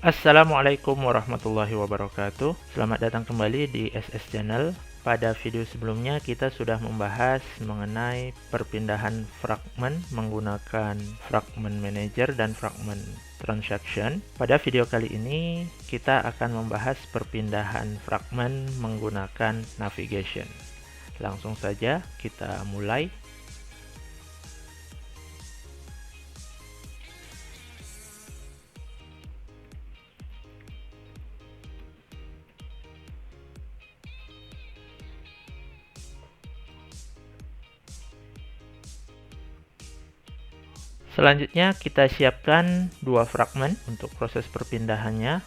Assalamualaikum warahmatullahi wabarakatuh. Selamat datang kembali di SS Channel. Pada video sebelumnya kita sudah membahas mengenai perpindahan fragmen menggunakan fragment manager dan fragment transaction. Pada video kali ini kita akan membahas perpindahan fragmen menggunakan navigation. Langsung saja kita mulai. Selanjutnya kita siapkan dua fragmen untuk proses perpindahannya.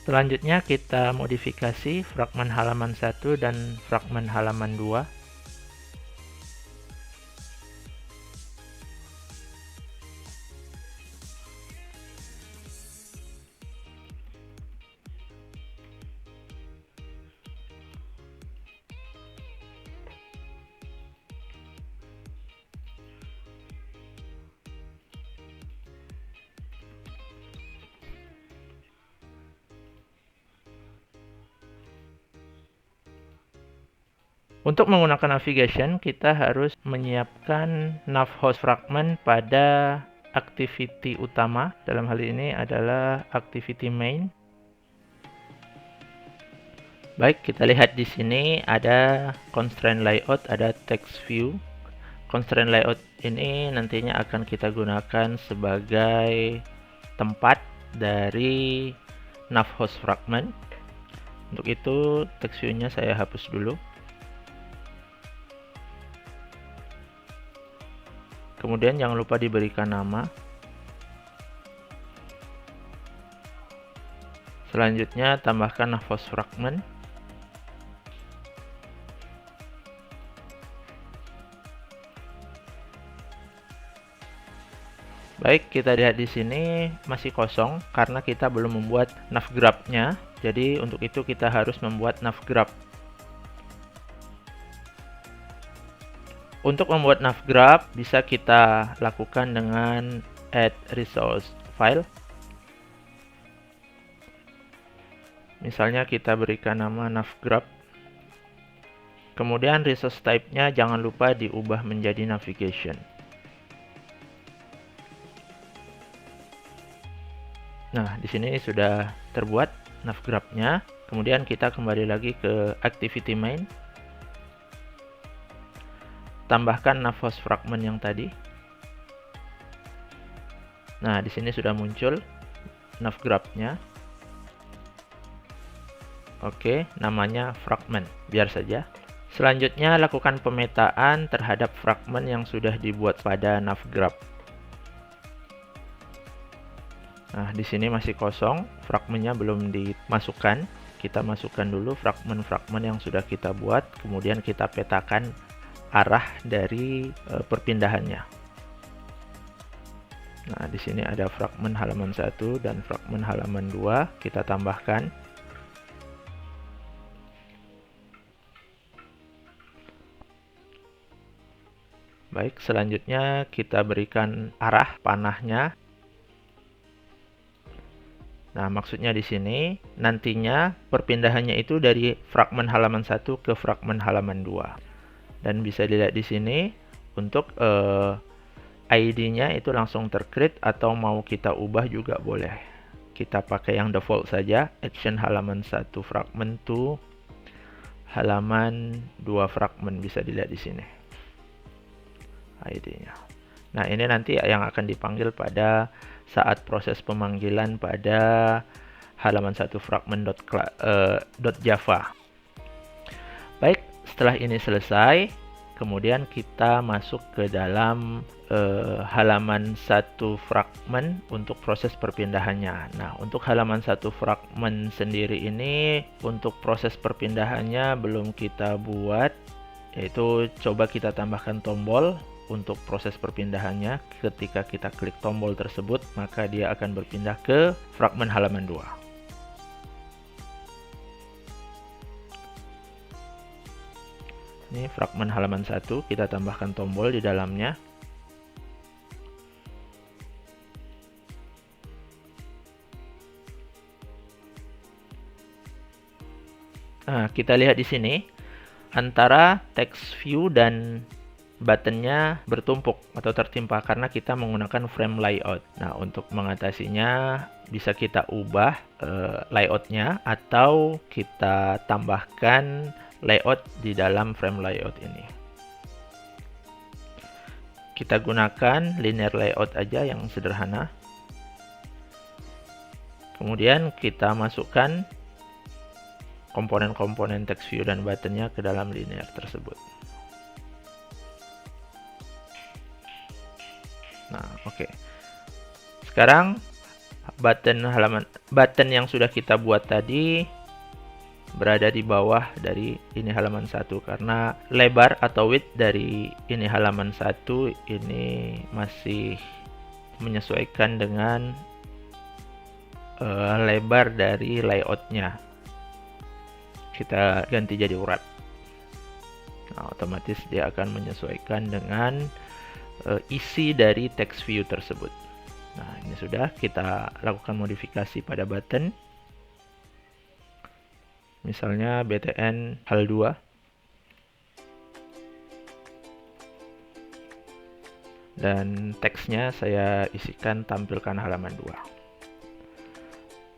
Selanjutnya kita modifikasi fragmen halaman 1 dan fragmen halaman 2. Untuk menggunakan navigation, kita harus menyiapkan nav host fragment pada activity utama. Dalam hal ini adalah activity main. Baik, kita lihat di sini ada constraint layout, ada text view. Constraint layout ini nantinya akan kita gunakan sebagai tempat dari nav host fragment. Untuk itu, text view-nya saya hapus dulu. Kemudian jangan lupa diberikan nama. Selanjutnya tambahkan nav host fragment. Baik, kita lihat di sini masih kosong karena kita belum membuat nav graph-nya. Jadi untuk itu kita harus membuat nav graph. Untuk membuat nav graph bisa kita lakukan dengan add resource file. Misalnya kita berikan nama nav graph. Kemudian resource type-nya jangan lupa diubah menjadi navigation. Nah, di sini sudah terbuat nav graph-nya. Kemudian kita kembali lagi ke activity main. Tambahkan nav host fragment yang tadi. Nah, di sini sudah muncul nav graph-nya. Oke, namanya fragment. Biar saja. Selanjutnya, lakukan pemetaan terhadap fragmen yang sudah dibuat pada nav graph. Nah, di sini masih kosong, fragmennya belum dimasukkan. Kita masukkan dulu fragmen-fragmen yang sudah kita buat, kemudian kita petakan arah dari perpindahannya. Nah, di sini ada fragmen halaman 1 dan fragmen halaman 2, kita tambahkan. Baik, selanjutnya kita berikan arah panahnya. Nah, maksudnya di sini nantinya perpindahannya itu dari fragmen halaman 1 ke fragmen halaman 2. Dan bisa dilihat di sini untuk ID-nya itu langsung tercreate atau mau kita ubah juga boleh. Kita pakai yang default saja, action halaman 1 fragment to halaman 2 fragment, bisa dilihat di sini ID-nya. Nah, ini nanti yang akan dipanggil pada saat proses pemanggilan pada halaman 1 fragment.java. Baik, setelah ini selesai, kemudian kita masuk ke dalam halaman satu fragmen untuk proses perpindahannya. Nah, untuk halaman satu fragmen sendiri ini untuk proses perpindahannya belum kita buat, yaitu coba kita tambahkan tombol untuk proses perpindahannya. Ketika kita klik tombol tersebut, maka dia akan berpindah ke fragmen halaman 2. Ini fragmen halaman 1, kita tambahkan tombol di dalamnya. Nah, kita lihat di sini antara text view dan buttonnya bertumpuk atau tertimpa karena kita menggunakan frame layout. Nah, untuk mengatasinya bisa kita ubah layoutnya atau kita tambahkan layout di dalam frame layout ini. Kita gunakan linear layout aja yang sederhana. Kemudian kita masukkan komponen-komponen text view dan buttonnya ke dalam linear tersebut. Nah, oke. Sekarang button yang sudah kita buat tadi berada di bawah dari ini halaman 1 karena lebar atau width dari ini halaman 1 ini masih menyesuaikan dengan lebar dari layoutnya. Kita ganti jadi urat. Nah, otomatis dia akan menyesuaikan dengan isi dari text view tersebut. Nah, ini sudah kita lakukan modifikasi pada button. Misalnya btn hal 2. Dan teksnya saya isikan tampilkan halaman 2.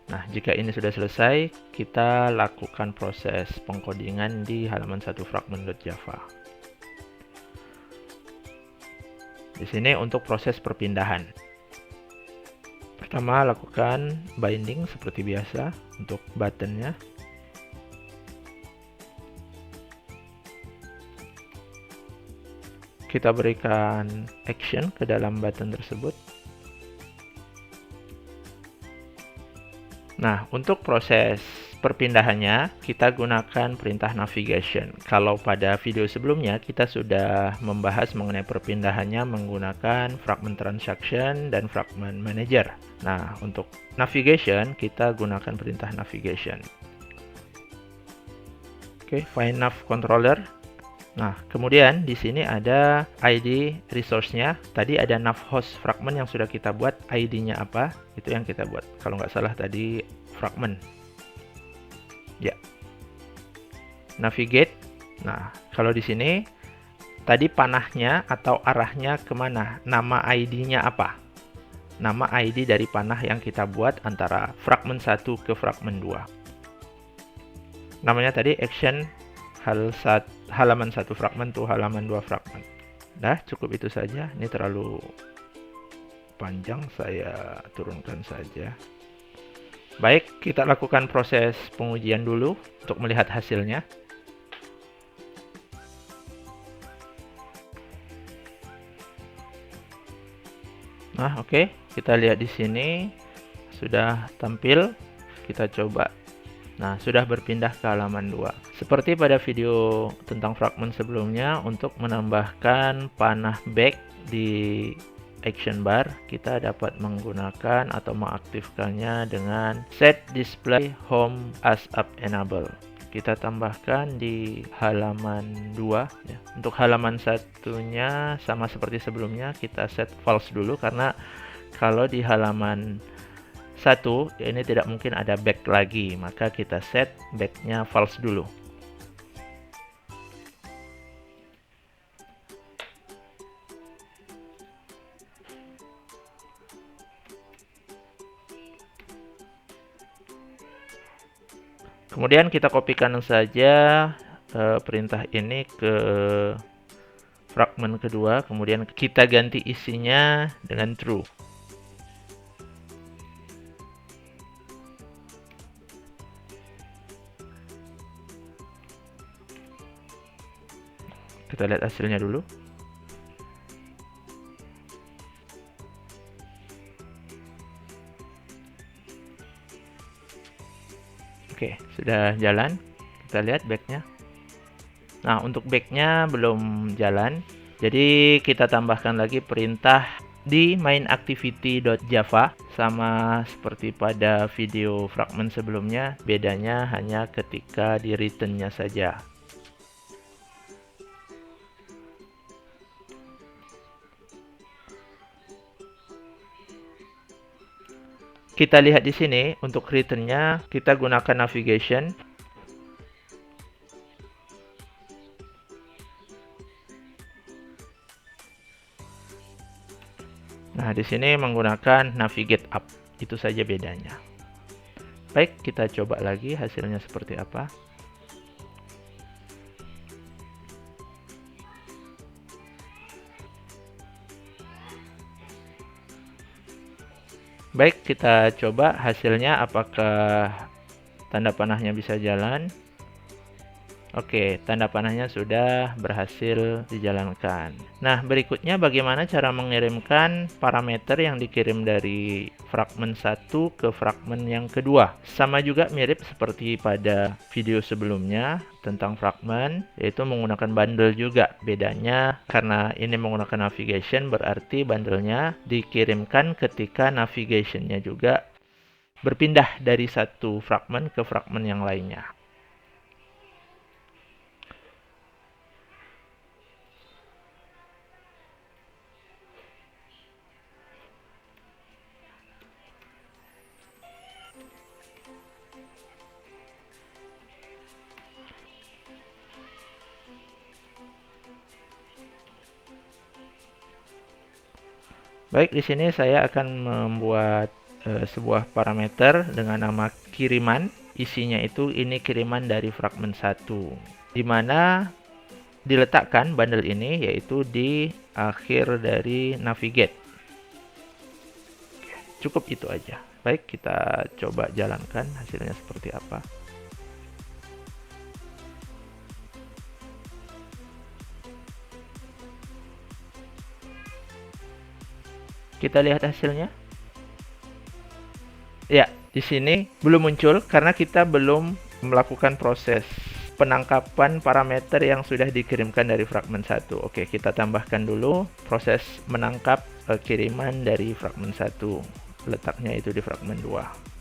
Nah, jika ini sudah selesai, kita lakukan proses pengkodingan di halaman 1 fragment.java. Di sini untuk proses perpindahan. Pertama, lakukan binding seperti biasa untuk buttonnya. Kita berikan action ke dalam button tersebut. Nah, untuk proses perpindahannya, kita gunakan perintah navigation. Kalau pada video sebelumnya, kita sudah membahas mengenai perpindahannya menggunakan fragment transaction dan fragment manager. Nah, untuk navigation, kita gunakan perintah navigation. Oke, find nav controller. Nah, kemudian di sini ada ID resource-nya. Tadi ada nav host fragment yang sudah kita buat. ID-nya apa? Itu yang kita buat. Kalau nggak salah tadi fragment. Ya. Navigate. Nah, kalau di sini tadi panahnya atau arahnya kemana? Nama ID-nya apa? Nama ID dari panah yang kita buat antara fragment 1 ke fragment 2. Namanya tadi action halaman 1 fragment to halaman 2 fragment. Dah, cukup itu saja. Ini terlalu panjang, saya turunkan saja. Baik, kita lakukan proses pengujian dulu untuk melihat hasilnya. Nah, oke. Kita lihat di sini sudah tampil. Kita coba. Nah, sudah berpindah ke halaman 2. Seperti pada video tentang fragment sebelumnya, untuk menambahkan panah back di action bar, kita dapat menggunakan atau mengaktifkannya dengan set display home as app enable. Kita tambahkan di halaman 2 ya. Untuk halaman satunya sama seperti sebelumnya, kita set false dulu karena kalau di halaman 1 ini tidak mungkin ada back lagi, maka kita set backnya false dulu. Kemudian kita kopikan saja perintah ini ke fragment kedua, kemudian kita ganti isinya dengan true. Kita lihat hasilnya dulu. Oke, sudah jalan. Kita lihat backnya. Nah, untuk backnya belum jalan. Jadi kita tambahkan lagi perintah di mainActivity.java, sama seperti pada video fragment sebelumnya. Bedanya hanya ketika di return-nya saja. Kita lihat di sini untuk return-nya kita gunakan navigation. Nah, di sini menggunakan navigate up. Itu saja bedanya. Baik, kita coba lagi hasilnya seperti apa. Baik, kita coba hasilnya apakah tanda panahnya bisa jalan. Oke, tanda panahnya sudah berhasil dijalankan. Nah, berikutnya bagaimana cara mengirimkan parameter yang dikirim dari fragmen 1 ke fragmen yang kedua. Sama juga mirip seperti pada video sebelumnya tentang fragmen, yaitu menggunakan bundle juga. Bedanya karena ini menggunakan navigation, berarti bundle-nya dikirimkan ketika navigation-nya juga berpindah dari satu fragmen ke fragmen yang lainnya. Baik, di sini saya akan membuat sebuah parameter dengan nama kiriman. Isinya itu ini kiriman dari fragmen 1, di mana diletakkan bundle ini yaitu di akhir dari navigate. Cukup itu aja. Baik, kita coba jalankan hasilnya seperti apa. Kita lihat hasilnya. Ya, di sini belum muncul karena kita belum melakukan proses penangkapan parameter yang sudah dikirimkan dari fragmen 1. Oke, kita tambahkan dulu proses menangkap kiriman dari fragmen 1. Letaknya itu di fragmen 2.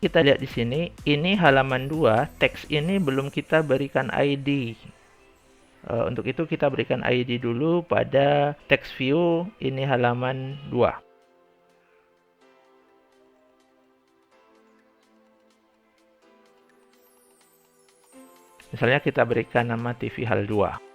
Kita lihat di sini, ini halaman 2, teks ini belum kita berikan ID. Untuk itu kita berikan ID dulu pada text view, ini halaman 2. Misalnya kita berikan nama TV Hal 2.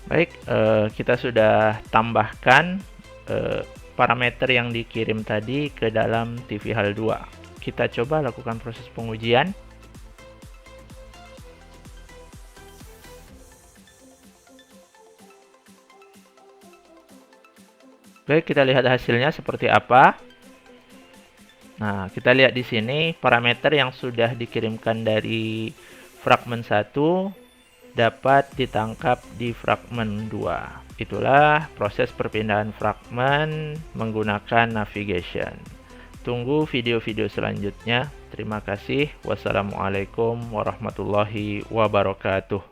Baik, kita sudah tambahkan parameter yang dikirim tadi ke dalam TV Hal 2. Kita coba lakukan proses pengujian. Baik, kita lihat hasilnya seperti apa. Nah, kita lihat di sini parameter yang sudah dikirimkan dari fragmen 1 dapat ditangkap di fragmen 2. Itulah proses perpindahan fragmen menggunakan navigation. Tunggu video-video selanjutnya. Terima kasih. Wassalamualaikum warahmatullahi wabarakatuh.